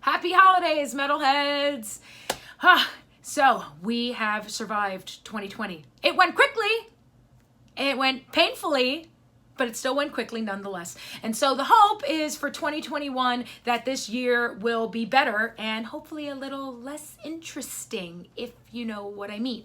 Happy holidays, Metalheads. So we have survived 2020. It went quickly. It went painfully, but it still went quickly nonetheless. And so the hope is for 2021 that this year will be better and hopefully a little less interesting, if you know what I mean.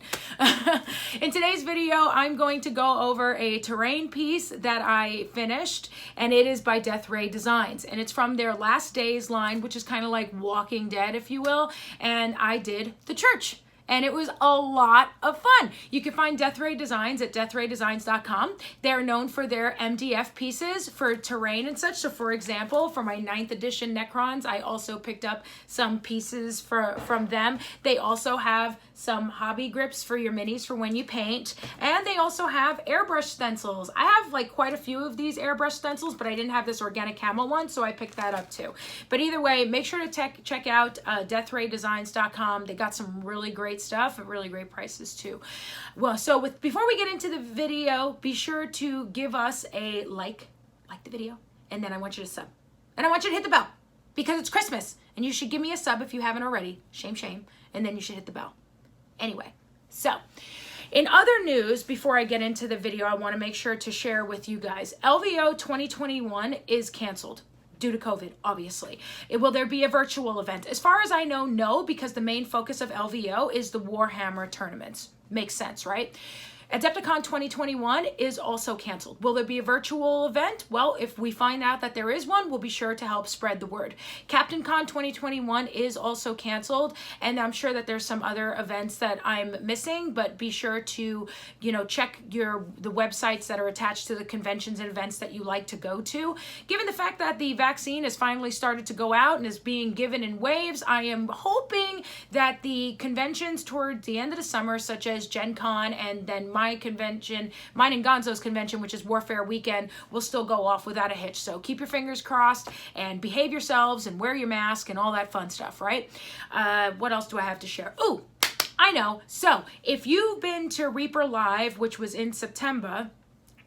In today's video, I'm going to go over a terrain piece that I finished, and it is by Death Ray Designs. And it's from their Last Days line, which is kind of like Walking Dead, if you will. And I did the church. And it was a lot of fun. You can find Death Ray Designs at deathraydesigns.com. They're known for their MDF pieces for terrain and such. So for example, for my 9th edition Necrons, I also picked up some pieces from them. They also have some hobby grips for your minis for when you paint. And they also have airbrush stencils. I have like quite a few of these airbrush stencils, but I didn't have this organic camel one, so I picked that up too. But either way, make sure to check out deathraydesigns.com. They got some really great stuff at really great prices too. Well, so before we get into the video, be sure to give us a like the video, and then I want you to sub. And I want you to hit the bell because it's Christmas and you should give me a sub if you haven't already. Shame, shame. And then you should hit the bell. Anyway, so in other news, before I get into the video, I want to make sure to share with you guys, Lvo2021 is canceled due to COVID, obviously. Will there be a virtual event? As far as I know, no, because the main focus of LVO is the Warhammer tournaments. Makes sense, right? Adepticon 2021 is also canceled. Will there be a virtual event? Well, if we find out that there is one, we'll be sure to help spread the word. Captain Con 2021 is also canceled, and I'm sure that there's some other events that I'm missing, but be sure to, check the websites that are attached to the conventions and events that you like to go to. Given the fact that the vaccine has finally started to go out and is being given in waves, I am hoping that the conventions towards the end of the summer, such as Gen Con and then mine and Gonzo's convention, which is Warfare Weekend, will still go off without a hitch. So keep your fingers crossed and behave yourselves and wear your mask and all that fun stuff, right? What else do I have to share? Ooh, I know. So if you've been to Reaper Live, which was in September,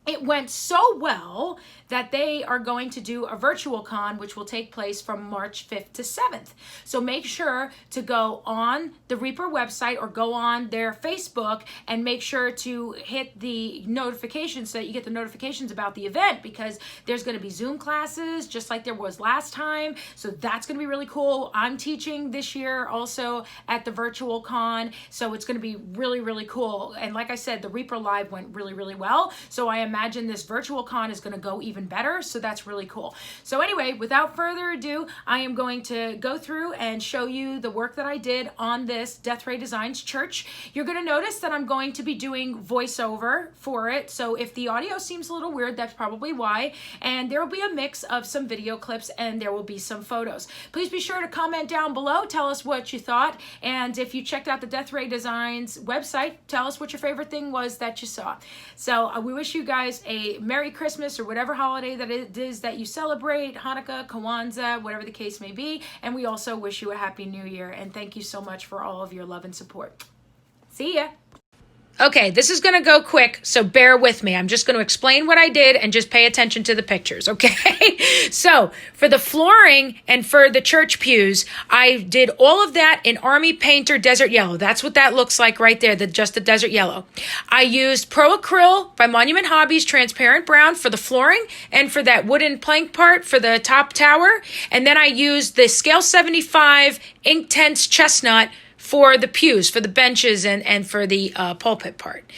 it went so well that they are going to do a virtual con, which will take place from March 5th to 7th. So make sure to go on the Reaper website or go on their Facebook and make sure to hit the notifications so that you get the notifications about the event, because there's going to be Zoom classes just like there was last time. So that's going to be really cool. I'm teaching this year also at the virtual con. So it's going to be really, really cool. And like I said, the Reaper Live went really, really well. So I imagine this virtual con is going to go even better, so that's really cool. So anyway, without further ado, I am going to go through and show you the work that I did on this Death Ray Designs church. You're going to notice that I'm going to be doing voiceover for it, so if the audio seems a little weird, that's probably why. And there will be a mix of some video clips and there will be some photos. Please be sure to comment down below, tell us what you thought, and if you checked out the Death Ray Designs website, tell us what your favorite thing was that you saw. So we wish you guys a Merry Christmas or whatever holiday that it is that you celebrate, Hanukkah, Kwanzaa, whatever the case may be. And we also wish you a Happy New Year. And thank you so much for all of your love and support. See ya. Okay, this is going to go quick, so bear with me. I'm just going to explain what I did and just pay attention to the pictures, okay? So, for the flooring and for the church pews, I did all of that in Army Painter Desert Yellow. That's what that looks like right there, just the Desert Yellow. I used Pro Acryl by Monument Hobbies Transparent Brown for the flooring and for that wooden plank part for the top tower. And then I used the Scale 75 Inktense Chestnut for the pews, for the benches, and for the pulpit part.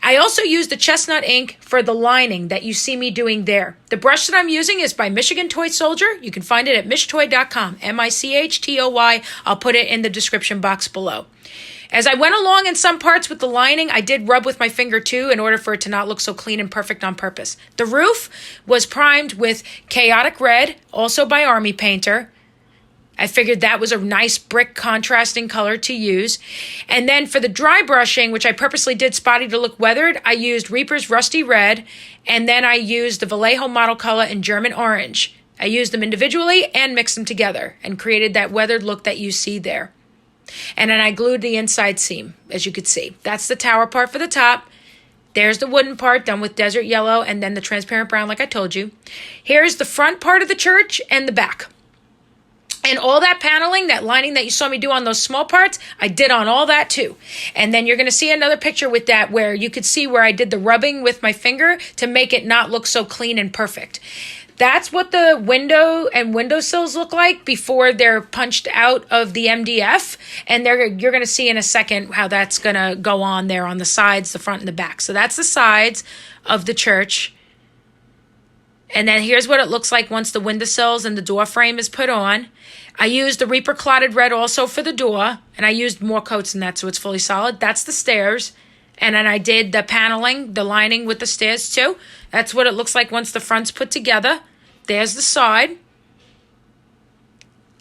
I also used the chestnut ink for the lining that you see me doing there. The brush that I'm using is by Michigan Toy Soldier. You can find it at michtoy.com, M-I-C-H-T-O-Y. I'll put it in the description box below. As I went along in some parts with the lining, I did rub with my finger too in order for it to not look so clean and perfect on purpose. The roof was primed with Chaotic Red, also by Army Painter. I figured that was a nice brick contrasting color to use. And then for the dry brushing, which I purposely did spotty to look weathered, I used Reaper's Rusty Red, and then I used the Vallejo Model Color in German Orange. I used them individually and mixed them together and created that weathered look that you see there. And then I glued the inside seam, as you could see. That's the tower part for the top. There's the wooden part done with Desert Yellow and then the transparent brown like I told you. Here's the front part of the church and the back. And all that paneling, that lining that you saw me do on those small parts, I did on all that too. And then you're going to see another picture with that where you could see where I did the rubbing with my finger to make it not look so clean and perfect. That's what the window and window sills look like before they're punched out of the MDF. And you're going to see in a second how that's going to go on there on the sides, the front and the back. So that's the sides of the church. And then here's what it looks like once the windowsills and the door frame is put on. I used the Reaper Clotted Red also for the door, and I used more coats than that so it's fully solid. That's the stairs. And then I did the paneling, the lining with the stairs too. That's what it looks like once the front's put together. There's the side.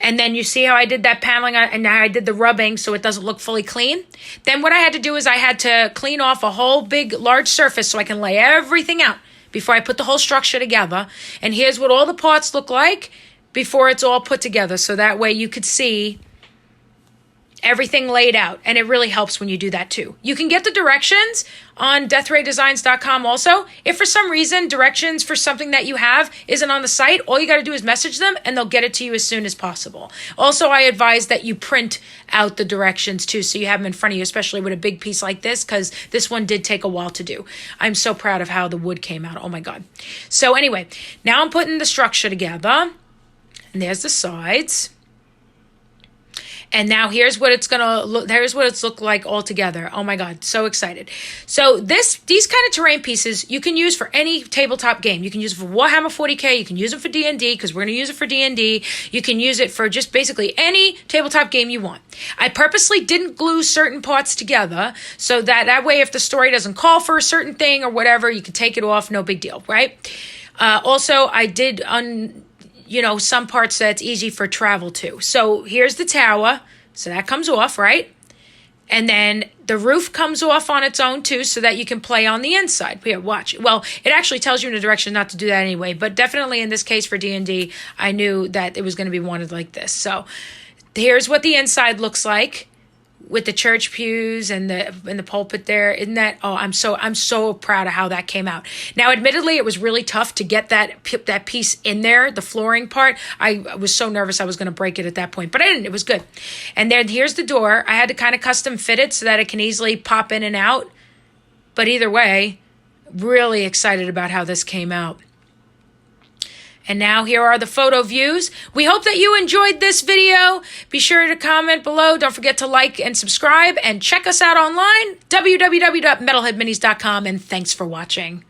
And then you see how I did that paneling and now I did the rubbing so it doesn't look fully clean. Then what I had to do is I had to clean off a whole big, large surface so I can lay everything out before I put the whole structure together. And here's what all the parts look like before it's all put together. So that way you could see everything laid out. And it really helps when you do that too. You can get the directions on deathraydesigns.com also. If for some reason directions for something that you have isn't on the site, all you got to do is message them and they'll get it to you as soon as possible. Also, I advise that you print out the directions too so you have them in front of you, especially with a big piece like this, because this one did take a while to do. I'm so proud of how the wood came out. Oh my God. So anyway, now I'm putting the structure together. And there's the sides. And now here's what it's gonna look. Here's what it's looked like all together. Oh my God, so excited! So these kind of terrain pieces you can use for any tabletop game. You can use it for Warhammer 40K. You can use it for D&D because we're gonna use it for D&D. You can use it for just basically any tabletop game you want. I purposely didn't glue certain parts together so that way if the story doesn't call for a certain thing or whatever, you can take it off. No big deal, right? Also, I did some parts that's easy for travel too. So here's the tower. So that comes off, right? And then the roof comes off on its own too so that you can play on the inside. Here, watch. Well, it actually tells you in a direction not to do that anyway. But definitely in this case for D&D, I knew that it was going to be wanted like this. So here's what the inside looks like with the church pews and the pulpit there. Isn't that, I'm so proud of how that came out. Now, admittedly, it was really tough to get that piece in there, the flooring part. I was so nervous I was going to break it at that point, but I didn't. It was good. And then here's the door. I had to kind of custom fit it so that it can easily pop in and out. But either way, really excited about how this came out. And now here are the photo views. We hope that you enjoyed this video. Be sure to comment below. Don't forget to like and subscribe and check us out online, www.metalheadminis.com, and thanks for watching.